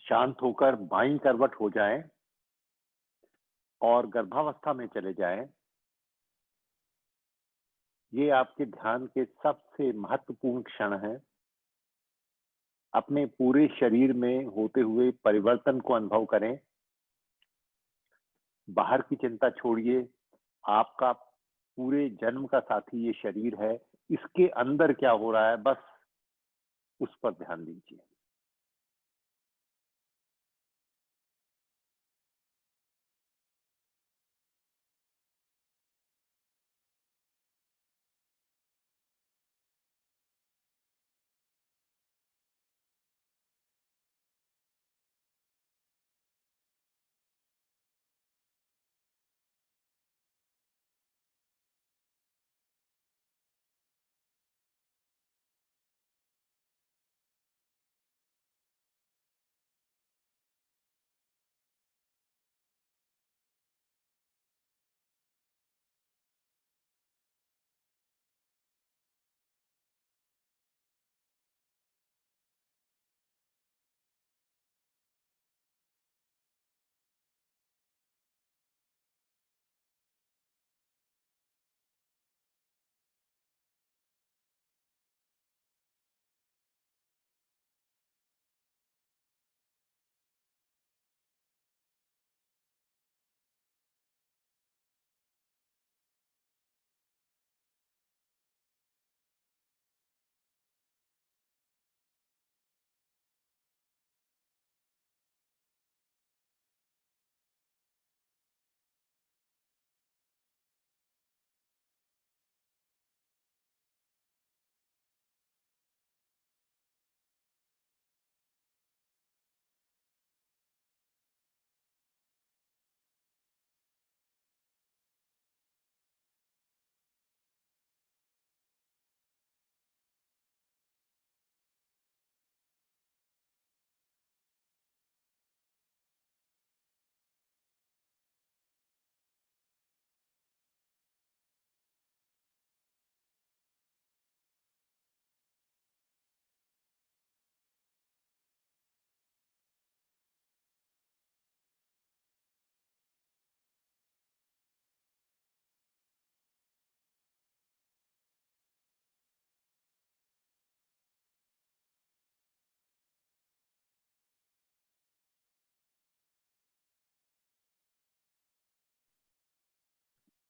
शांत होकर बाईं करवट हो जाएं और गर्भावस्था में चले जाएं। ये आपके ध्यान के सबसे महत्वपूर्ण क्षण हैं। अपने पूरे शरीर में होते हुए परिवर्तन को अनुभव करें। बाहर की चिंता छोड़िए। आपका पूरे जन्म का साथी ये शरीर है, इसके अंदर क्या हो रहा है बस उस पर ध्यान दीजिए।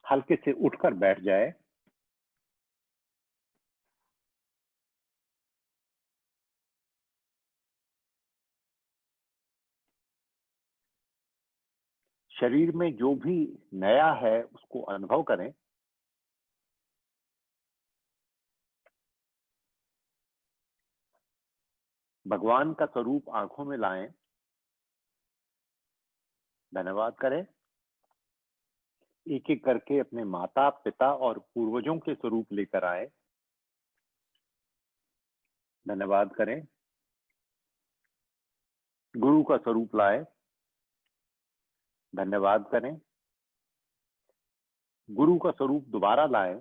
हल्के से उठकर बैठ जाए। शरीर में जो भी नया है उसको अनुभव करें। भगवान का स्वरूप आंखों में लाएं। धन्यवाद करें। एक एक करके अपने माता पिता और पूर्वजों के स्वरूप लेकर आए। धन्यवाद करें। गुरु का स्वरूप लाए। धन्यवाद करें। गुरु का स्वरूप दोबारा लाए।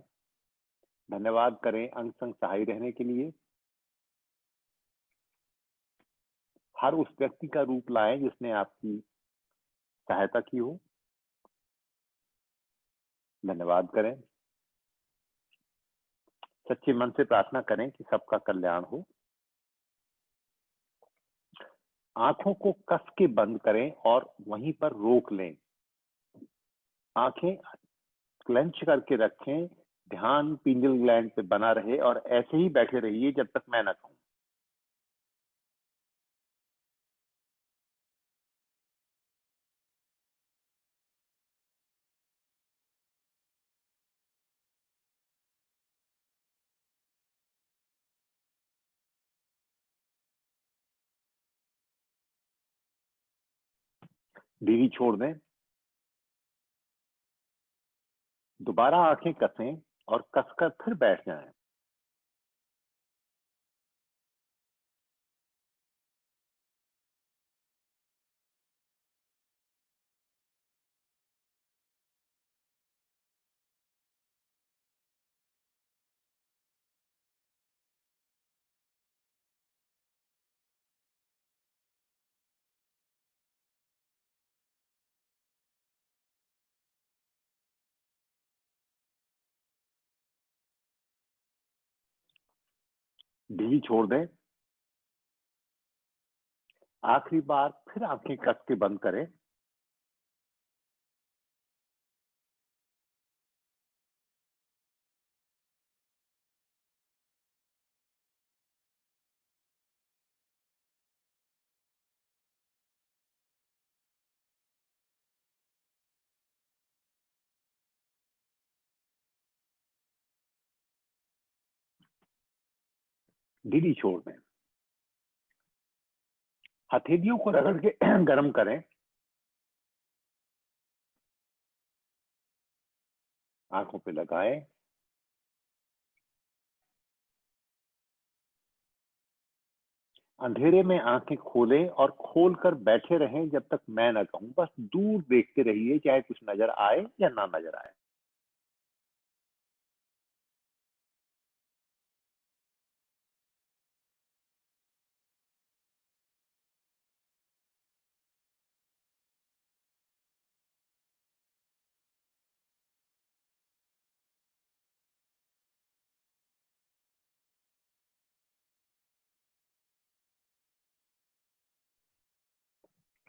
धन्यवाद करें अंग संग सहाय रहने के लिए। हर उस व्यक्ति का रूप लाएं जिसने आपकी सहायता की हो। धन्यवाद करें। सच्चे मन से प्रार्थना करें कि सबका कल्याण हो। आंखों को कस के बंद करें और वहीं पर रोक लें। आंखें क्लेंच करके रखें। ध्यान पिनियल ग्लैंड पे बना रहे और ऐसे ही बैठे रहिए जब तक मैं न कहूं। ढीली छोड़ दें। दोबारा आंखें कसें और कसकर फिर बैठ जाएं। ढीली छोड़ दें। आखिरी बार फिर आंखें कस के बंद करें। ढीली छोड़ दें। हथेलियों को रगड़ के गर्म करें। आंखों पे लगाएं। अंधेरे में आंखें खोलें और खोलकर बैठे रहें जब तक मैं ना कहूं। बस दूर देखते रहिए, चाहे कुछ नजर आए या ना नजर आए।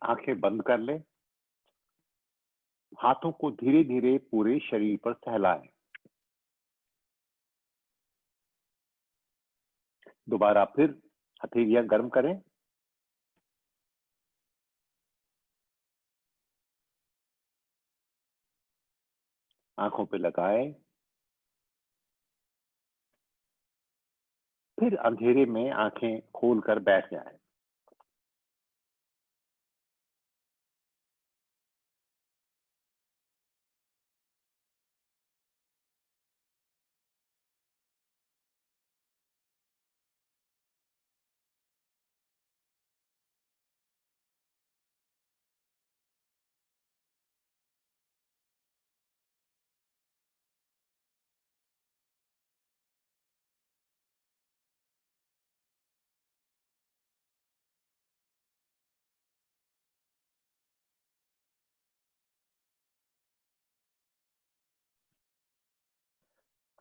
आंखें बंद कर लें। हाथों को धीरे धीरे पूरे शरीर पर सहलाएं। दोबारा फिर हथेलियां गर्म करें। आंखों पे लगाएं। फिर अंधेरे में आंखें खोलकर बैठ जाएं।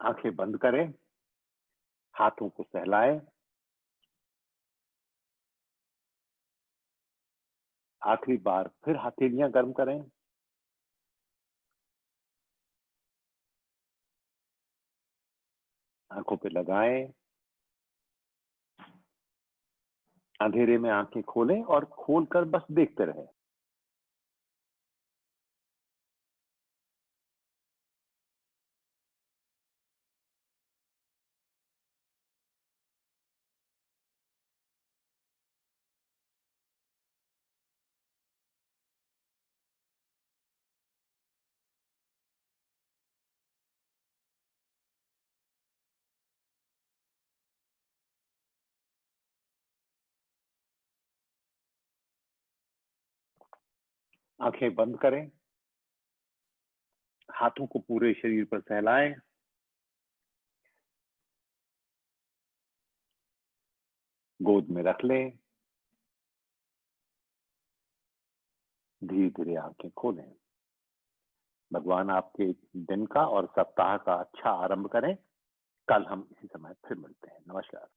आंखें बंद करें। हाथों को सहलाएं। आखिरी बार फिर हथेलियां गर्म करें। आंखों पे लगाएं। अंधेरे में आंखें खोलें और खोलकर बस देखते रहें। आंखें बंद करें। हाथों को पूरे शरीर पर सहलाएं। गोद में रख लें। धीरे धीरे आंखें खोलें। भगवान आपके दिन का और सप्ताह का अच्छा आरंभ करें। कल हम इसी समय फिर मिलते हैं। नमस्कार।